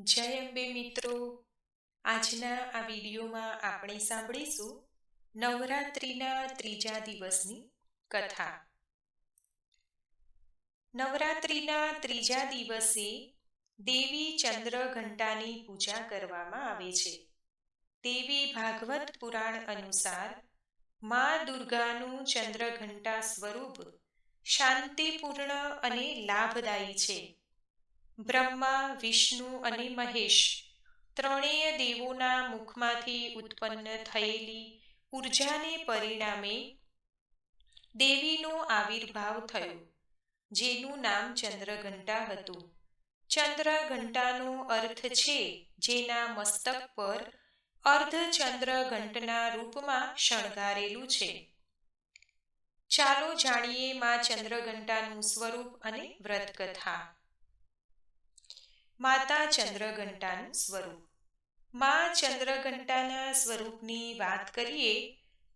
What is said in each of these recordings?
જય અંબે મિત્રો, આજના આ વિડીયોમાં આપણે સાંભળીશું નવરાત્રિના ત્રીજા દિવસની કથા. નવરાત્રિના ત્રીજા દિવસે દેવી ચંદ્રઘંટાની પૂજા કરવામાં આવે છે. દેવી ભાગવત પુરાણ અનુસાર મા દુર્ગાનું ચંદ્રઘંટા સ્વરૂપ શાંતિપૂર્ણ અને લાભદાયી છે. બ્રહ્મા, વિષ્ણુ અને મહેશ ત્રણેય દેવોના મુખમાંથી ઉત્પન્ન થયેલી ઉર્જાને પરિણામે દેવીનો આવિર્ભાવ થયો, જેનું નામ ચંદ્રઘંટા હતું. ચંદ્રઘંટાનો અર્થ છે જેના મસ્તક પર અર્ધચંદ્ર ઘંટના રૂપમાં શણગારેલું છે. ચાલો જાણીએ મા ચંદ્રઘંટાનું સ્વરૂપ અને વ્રતકથા. માતા ચંદ્રઘંટાનું સ્વરૂપ. મા ચંદ્રઘંટાના સ્વરૂપની વાત કરીએ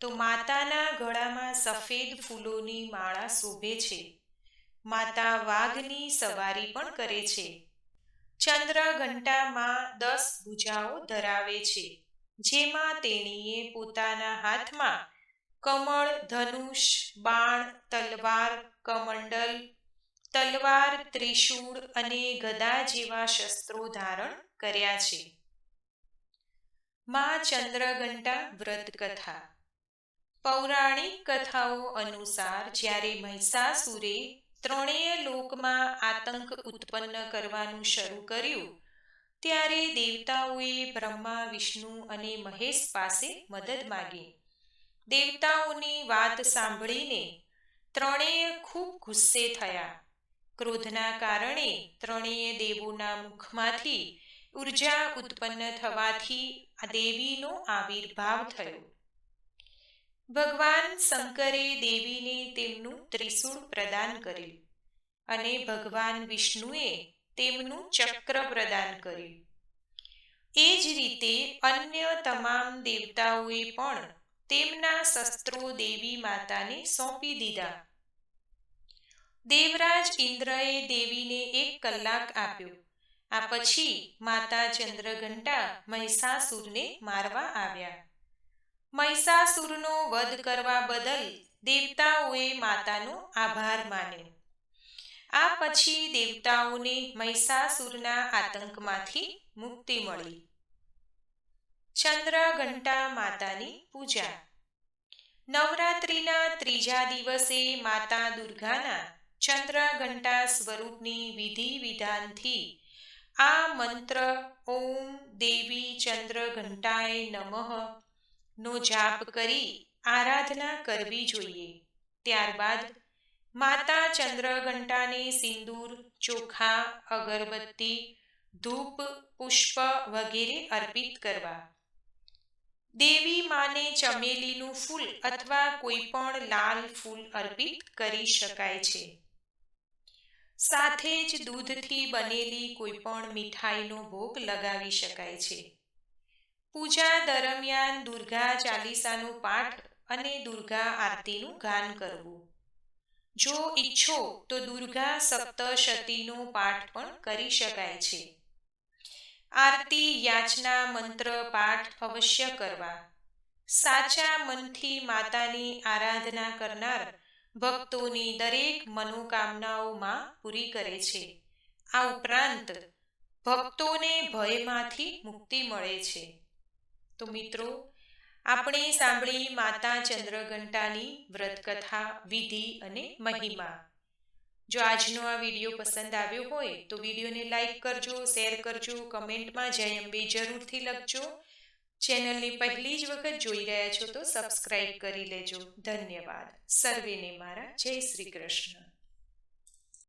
તો માતાના ગળામાં સફેદ ફૂલોની માળા શોભે છે. માતા વાઘની સવારી પણ કરે છે. ચંદ્રઘંટામાં 10 ભુજાઓ ધરાવે છે, જેમાં તેણીએ પોતાના હાથમાં કમળ, ધનુષ, બાણ, તલવાર, કમંડલ, તલવાર, ત્રિશૂળ અને ગદા જેવા શસ્ત્રો ધારણ કર્યા છે. મા ચંદ્રઘંટા વ્રત કથા. પૌરાણિક કથાઓ અનુસાર જ્યારે મહિષાસુરે ત્રણેય લોકમાં આતંક ઉત્પન્ન કરવાનું શરૂ કર્યું, ત્યારે દેવતાઓએ બ્રહ્મા, વિષ્ણુ અને મહેશ પાસે મદદ માંગી. દેવતાઓની વાત સાંભળીને ત્રણેય ખૂબ ગુસ્સે થયા. ક્રોધના કારણે ત્રણેય દેવોના મુખમાંથી ઉર્જા ઉત્પન્ન થવાથી આ દેવીનો આવિર્ભાવ થયો. ભગવાન શંકરે દેવીને તેમનું ત્રિશૂળ પ્રદાન કર્યું અને ભગવાન વિષ્ણુએ તેમનું ચક્ર પ્રદાન કર્યું. એ જ રીતે અન્ય તમામ દેવતાઓએ પણ તેમના શસ્ત્રો દેવી માતાને સોંપી દીધા. દેવરાજ ઇન્દ્રએ દેવીને 1 કલાક આપ્યો. આ પછી માતા ચંદ્રઘંટા મહિષાસુરને મારવા આવ્યા. મહિષાસુરનો વધ કરવા બદલ દેવતાઓએ માતાનો આભાર માન્યો. આ પછી દેવતાઓને મહિષાસુરના આતંકમાંથી મુક્તિ મળી. ચંદ્રઘંટા માતાની પૂજા. નવરાત્રિના ત્રીજા દિવસે માતા દુર્ગાના ચંદ્રઘંટા સ્વરૂપની વિધિ વિધાનથી આ મંત્ર ઓમ દેવી ચંદ્રઘંટાય નમઃ નો જાપ કરી આરાધના કરવી જોઈએ. ત્યારબાદ માતા ચંદ્રઘંટાને સિંદૂર, ચોખા, અગરબત્તી, ધૂપ, પુષ્પ વગેરે અર્પિત કરવા. દેવી માને ચમેલીનું ફૂલ અથવા કોઈ પણ લાલ ફૂલ અર્પિત કરી શકાય છે. સાથે જ દૂધથી બનેલી કોઈ પણ મીઠાઈનો ભોગ લગાવી શકાય છે. પૂજા દરમિયાન દુર્ગા ચાલીસાનો પાઠ અને દુર્ગા આરતીનું ગાન કરવું. જો ઈચ્છો તો દુર્ગા સપ્તશતીનો પાઠ પણ કરી શકાય છે. આરતી યાચના મંત્ર પાઠ અવશ્ય કરવા. સાચા મનથી માતાની આરાધના કરનાર ભક્તોની દરેક મનોકામનાઓમાં પૂરી કરે છે. આ ઉપરાંત ભક્તોને ભયમાંથી મુક્તિ મળે છે. તો મિત્રો, આપણે સાંભળી માતા ચંદ્રઘંટાની વ્રતકથા, વિધિ અને મહિમા. જો આજનો આ વિડીયો પસંદ આવ્યો હોય તો વિડીયોને લાઈક કરજો, શેર કરજો, કમેન્ટમાં જય અંબે જરૂરથી લખજો. ચેનલની પહેલી જ વખત જોઈ રહ્યા છો તો સબસ્ક્રાઇબ કરી લેજો. ધન્યવાદ. સર્વેને મારા જય શ્રી કૃષ્ણ.